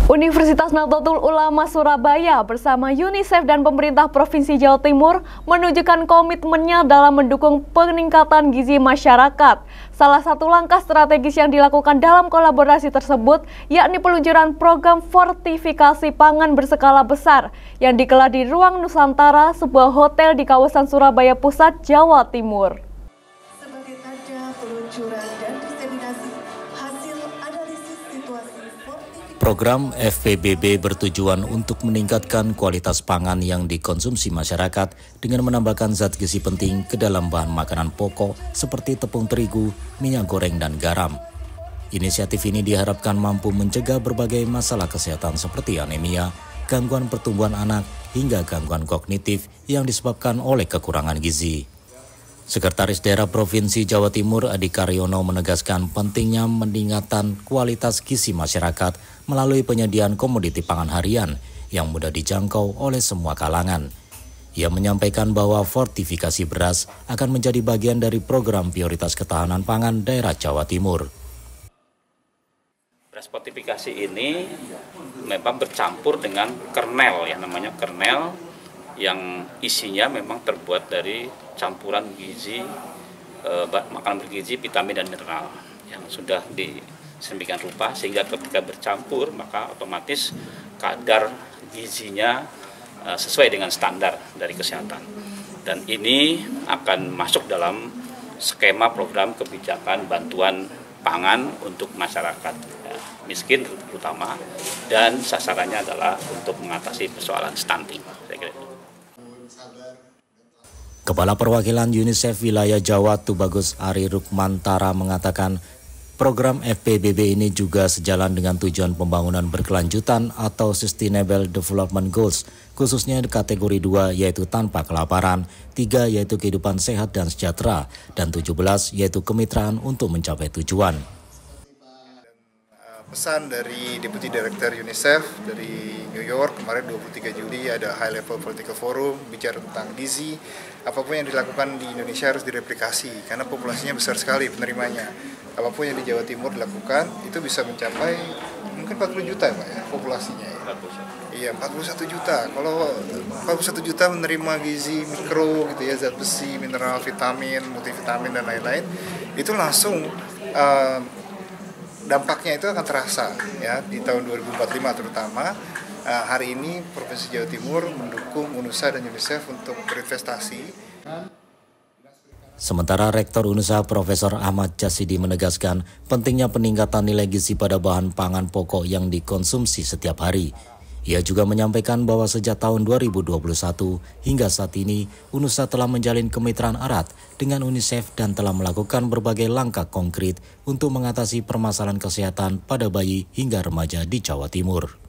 Universitas Nahdlatul Ulama Surabaya bersama UNICEF dan pemerintah Provinsi Jawa Timur menunjukkan komitmennya dalam mendukung peningkatan gizi masyarakat. Salah satu langkah strategis yang dilakukan dalam kolaborasi tersebut yakni peluncuran program fortifikasi pangan berskala besar yang digelar di Ruang Nusantara, sebuah hotel di kawasan Surabaya Pusat, Jawa Timur. Sebagai tanda peluncuran dan diseminasi hasil analisis situasi Program FPBB bertujuan untuk meningkatkan kualitas pangan yang dikonsumsi masyarakat dengan menambahkan zat gizi penting ke dalam bahan makanan pokok seperti tepung terigu, minyak goreng, dan garam. Inisiatif ini diharapkan mampu mencegah berbagai masalah kesehatan seperti anemia, gangguan pertumbuhan anak, hingga gangguan kognitif yang disebabkan oleh kekurangan gizi. Sekretaris Daerah Provinsi Jawa Timur Adi Karyono menegaskan pentingnya meningkatkan kualitas gizi masyarakat melalui penyediaan komoditi pangan harian yang mudah dijangkau oleh semua kalangan. Ia menyampaikan bahwa fortifikasi beras akan menjadi bagian dari program prioritas ketahanan pangan daerah Jawa Timur. Beras fortifikasi ini memang bercampur dengan kernel, yang namanya kernel, yang isinya memang terbuat dari campuran gizi, makanan bergizi, vitamin dan mineral yang sudah disemikian rupa sehingga ketika bercampur maka otomatis kadar gizinya sesuai dengan standar dari kesehatan. Dan ini akan masuk dalam skema program kebijakan bantuan pangan untuk masyarakat miskin terutama, dan sasarannya adalah untuk mengatasi persoalan stunting. Saya kira itu. Kepala Perwakilan UNICEF Wilayah Jawa Tubagus Ari Rukmantara mengatakan program FPBB ini juga sejalan dengan tujuan pembangunan berkelanjutan atau Sustainable Development Goals, khususnya di kategori 2 yaitu tanpa kelaparan, 3 yaitu kehidupan sehat dan sejahtera, dan 17 yaitu kemitraan untuk mencapai tujuan. Pesan dari Deputy Director UNICEF dari New York kemarin 23 Juli ada High Level Political Forum bicara tentang gizi. Apapun yang dilakukan di Indonesia harus direplikasi karena populasinya besar sekali penerimanya. Apapun yang di Jawa Timur dilakukan itu bisa mencapai mungkin 40 juta ya Pak ya populasinya ya. Iya 41 juta. Kalau 41 juta menerima gizi mikro gitu ya, zat besi, mineral, vitamin, multivitamin dan lain-lain, itu langsung dampaknya itu akan terasa ya di tahun 2045 terutama. Hari ini Provinsi Jawa Timur mendukung UNUSA dan UNICEF untuk berinvestasi. Sementara Rektor UNUSA Profesor Ahmad Jasidi menegaskan pentingnya peningkatan nilai gizi pada bahan pangan pokok yang dikonsumsi setiap hari. Ia juga menyampaikan bahwa sejak tahun 2021 hingga saat ini UNUSA telah menjalin kemitraan erat dengan UNICEF dan telah melakukan berbagai langkah konkret untuk mengatasi permasalahan kesehatan pada bayi hingga remaja di Jawa Timur.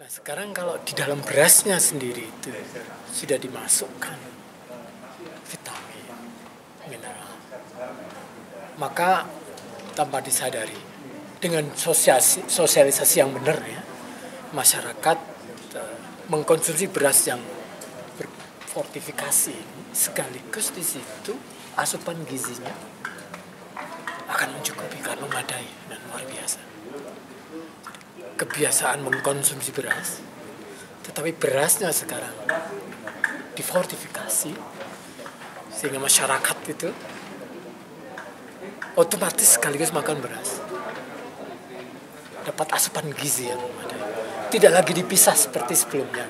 Nah sekarang kalau di dalam berasnya sendiri itu sudah dimasukkan vitamin, mineral, maka tanpa disadari dengan sosialisasi yang benar ya, masyarakat mengkonsumsi beras yang berfortifikasi sekaligus di situ asupan gizinya akan mencukupi karena memadai dan luar biasa. Kebiasaan mengkonsumsi beras, tetapi berasnya sekarang difortifikasi sehingga masyarakat itu otomatis sekaligus makan beras, dapat asupan gizi yang memadai, tidak lagi dipisah seperti sebelumnya.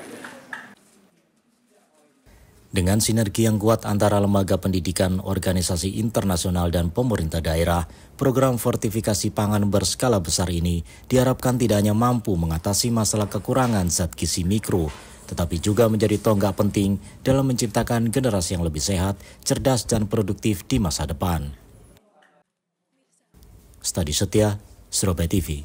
Dengan sinergi yang kuat antara lembaga pendidikan, organisasi internasional, dan pemerintah daerah, program fortifikasi pangan berskala besar ini diharapkan tidak hanya mampu mengatasi masalah kekurangan zat gizi mikro, tetapi juga menjadi tonggak penting dalam menciptakan generasi yang lebih sehat, cerdas, dan produktif di masa depan. Stadi Setia, Surabaya TV.